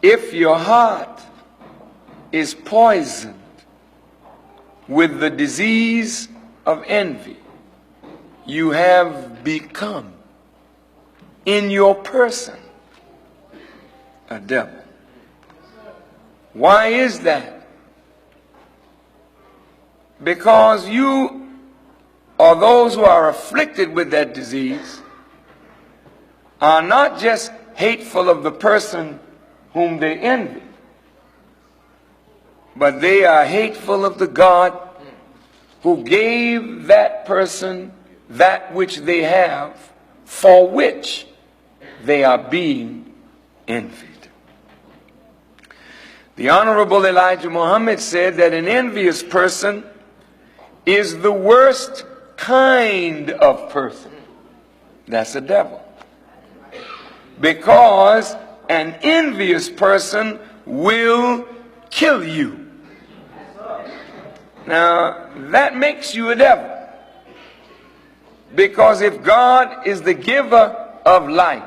if your heart is poisoned with the disease of envy, you have become in your person a devil. Why is that? Because you or those who are afflicted with that disease are not just hateful of the person whom they envy, but they are hateful of the God who gave that person that which they have, for which they are being envied. The Honorable Elijah Muhammad said that an envious person is the worst kind of person. That's a devil. Because an envious person will kill you. Now, that makes you a devil. Because if God is the giver of life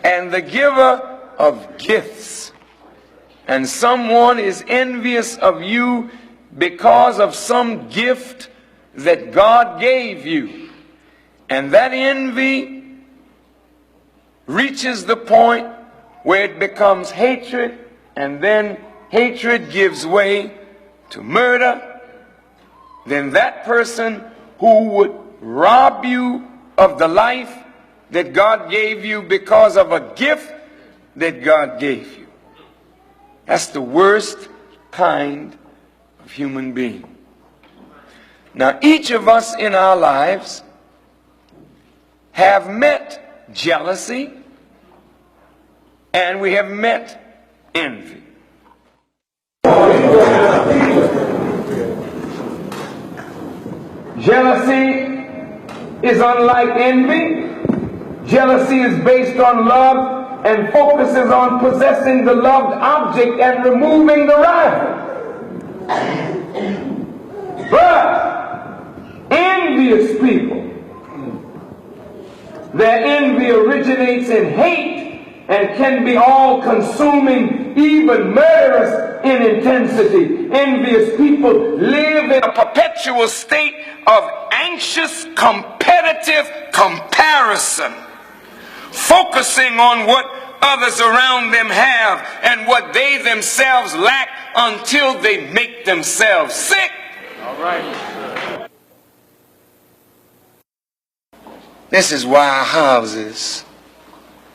and the giver of gifts, and someone is envious of you because of some gift that God gave you, and that envy reaches the point where it becomes hatred, and then hatred gives way to murder, then that person who would rob you of the life that God gave you because of a gift that God gave you. That's the worst kind of human being. Now, each of us in our lives have met jealousy and we have met envy. Jealousy is unlike envy. Jealousy is based on love and focuses on possessing the loved object and removing the rival. But envious people, their envy originates in hate and can be all-consuming, even murderous in intensity. Envious people live in a perpetual state of anxious, competitive comparison, focusing on what others around them have and what they themselves lack until they make themselves sick. All right. This is why our houses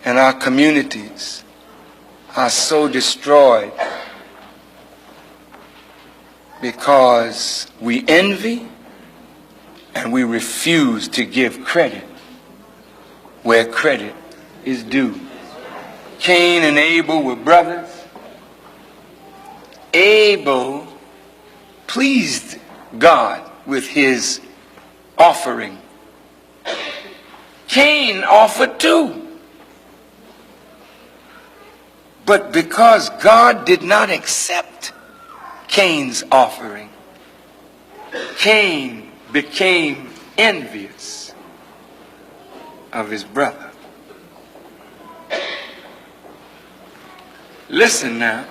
and our communities are so destroyed, because we envy and we refuse to give credit where credit is due. Cain and Abel were brothers. Abel pleased God with his offering. Cain offered too. But because God did not accept Cain's offering, Cain became envious of his brother. Listen now.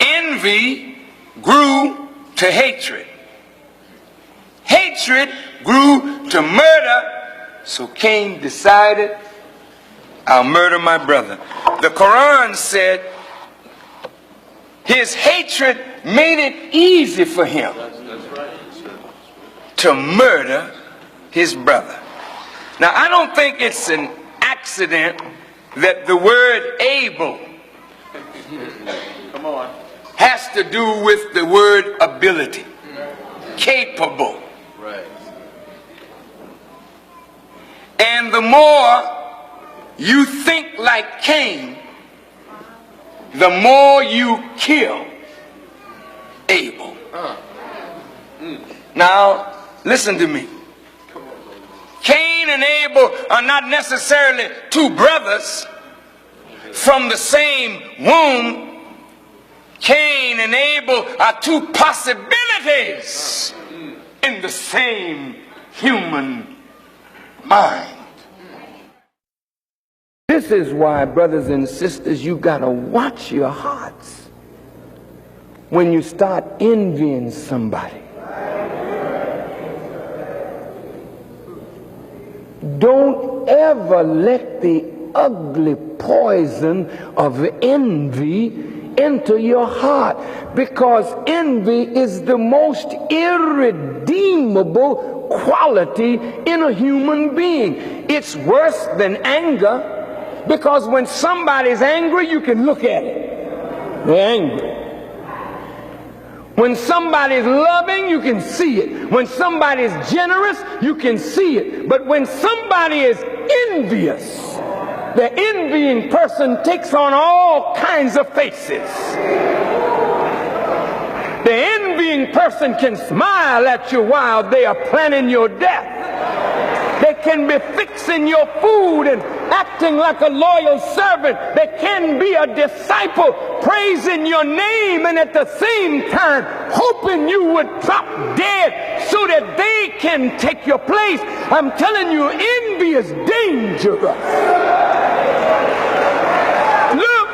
Envy grew to hatred. Hatred grew to murder. So Cain decided, I'll murder my brother. The Quran said his hatred made it easy for him to murder his brother. Now, I don't think it's an accident that the word Abel has to do with the word ability, capable. Right. And the more you think like Cain, the more you kill Abel. Now, listen to me. Cain and Abel are not necessarily two brothers from the same womb. Cain and Abel are two possibilities in the same human mind. This is why, brothers and sisters, you got to watch your hearts when you start envying somebody. Don't ever let the ugly poison of envy enter your heart, because envy is the most irredeemable quality in a human being. It's worse than anger, because when somebody's angry, you can look at it. They're angry. When somebody's loving, you can see it. When somebody's generous, you can see it. But when somebody is envious, the envying person takes on all kinds of faces. The envying person can smile at you while they are planning your death. They can be fixing your food and acting like a loyal servant. They can be a disciple praising your name and at the same time hoping you would drop dead so that they can take your place. I'm telling you, envy is dangerous. Look,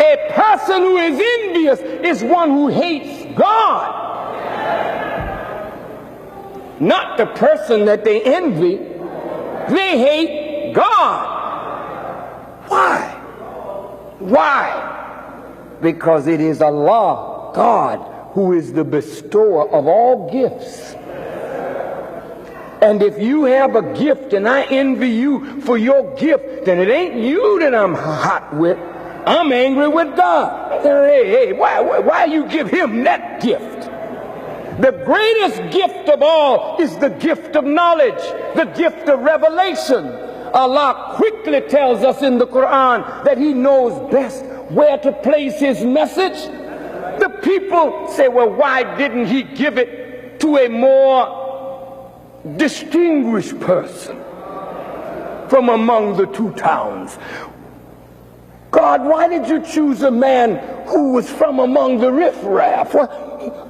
a person who is envious is one who hates God. Not the person that they envy. They hate God. Why? Why? Because it is Allah, God, who is the bestower of all gifts. And if you have a gift and I envy you for your gift, then it ain't you that I'm hot with. I'm angry with God. Hey, why you give him that gift? The greatest gift of all is the gift of knowledge, the gift of revelation. Allah quickly tells us in the Quran that he knows best where to place his message. The people say, well, why didn't he give it to a more distinguished person from among the two towns? God, why did you choose a man who was from among the riffraff? Well,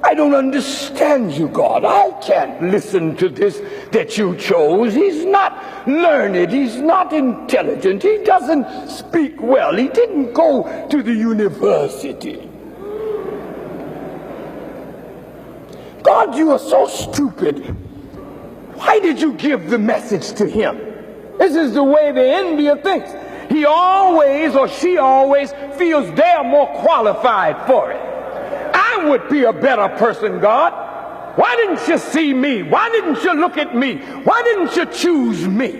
I don't understand you, God. I can't listen to this that you chose. He's not learned. He's not intelligent. He doesn't speak well. He didn't go to the university. God, you are so stupid. Why did you give the message to him? This is the way the envier thinks. He always or she always feels they're more qualified for it. I would be a better person, God. Why didn't you see me? Why didn't you look at me? Why didn't you choose me?